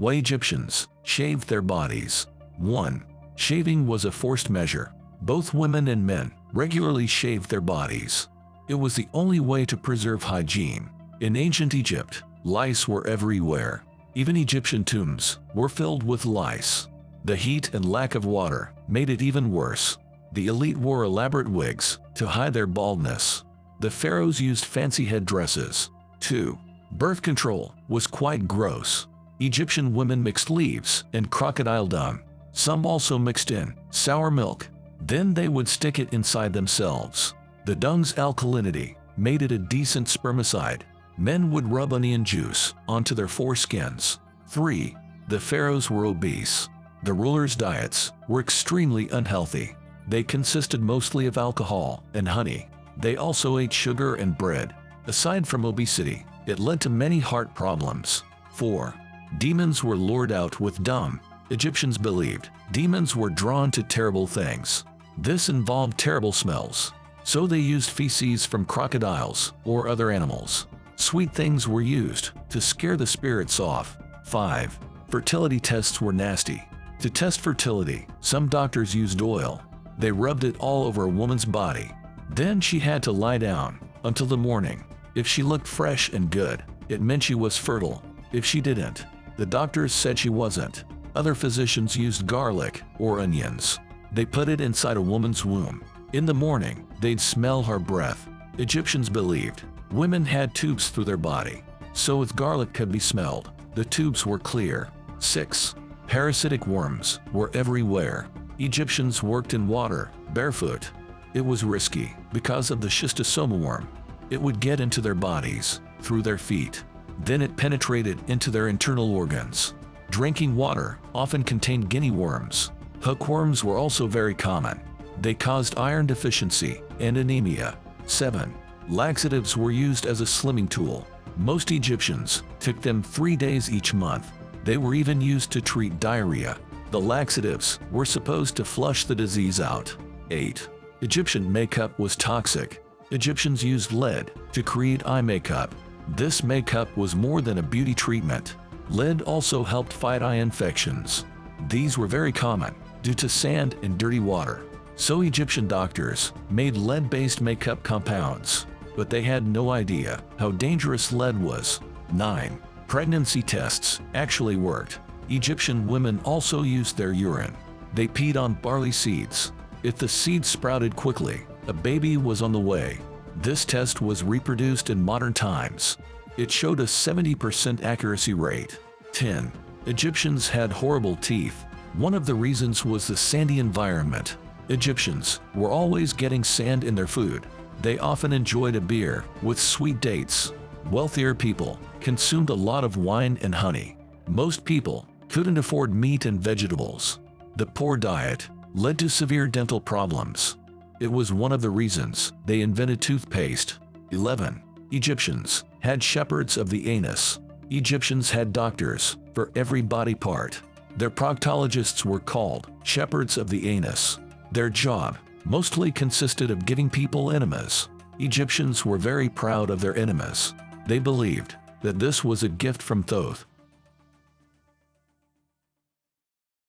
Why Egyptians shaved their bodies. 1. Shaving was a forced measure. Both women and men regularly shaved their bodies. It was the only way to preserve hygiene. In ancient Egypt, lice were everywhere. Even Egyptian tombs were filled with lice. The heat and lack of water made it even worse. The elite wore elaborate wigs to hide their baldness. The pharaohs used fancy headdresses. 2. Birth control was quite gross. Egyptian women mixed leaves and crocodile dung. Some also mixed in sour milk. Then they would stick it inside themselves. The dung's alkalinity made it a decent spermicide. Men would rub onion juice onto their foreskins. 3. The pharaohs were obese. The rulers' diets were extremely unhealthy. They consisted mostly of alcohol and honey. They also ate sugar and bread. Aside from obesity, it led to many heart problems. 4. Demons were lured out with dung. Egyptians believed demons were drawn to terrible things. This involved terrible smells, so they used feces from crocodiles or other animals. Sweet things were used to scare the spirits off. 5. Fertility tests were nasty. To test fertility, some doctors used oil. They rubbed it all over a woman's body. Then she had to lie down until the morning. If she looked fresh and good, it meant she was fertile. If she didn't, the doctors said she wasn't. Other physicians used garlic or onions. They put it inside a woman's womb. In the morning, they'd smell her breath. Egyptians believed women had tubes through their body, so if garlic could be smelled, the tubes were clear. 6. Parasitic worms were everywhere. Egyptians worked in water, barefoot. It was risky because of the schistosoma worm. It would get into their bodies through their feet. Then it penetrated into their internal organs. Drinking water often contained guinea worms. Hookworms were also very common. They caused iron deficiency and anemia. 7. Laxatives were used as a slimming tool. Most Egyptians took them 3 days each month. They were even used to treat diarrhea. The laxatives were supposed to flush the disease out. 8. Egyptian makeup was toxic. Egyptians used lead to create eye makeup. This makeup was more than a beauty treatment. Lead also helped fight eye infections. These were very common due to sand and dirty water. So Egyptian doctors made lead-based makeup compounds, but they had no idea how dangerous lead was. 9. Pregnancy tests actually worked. Egyptian women also used their urine. They peed on barley seeds. If the seeds sprouted quickly, a baby was on the way. This test was reproduced in modern times. It showed a 70% accuracy rate. 10. Egyptians had horrible teeth. One of the reasons was the sandy environment. Egyptians were always getting sand in their food. They often enjoyed a beer with sweet dates. Wealthier people consumed a lot of wine and honey. Most people couldn't afford meat and vegetables. The poor diet led to severe dental problems. It was one of the reasons they invented toothpaste. 11. Egyptians had shepherds of the anus. Egyptians had doctors for every body part. Their proctologists were called shepherds of the anus. Their job mostly consisted of giving people enemas. Egyptians were very proud of their enemas. They believed that this was a gift from Thoth.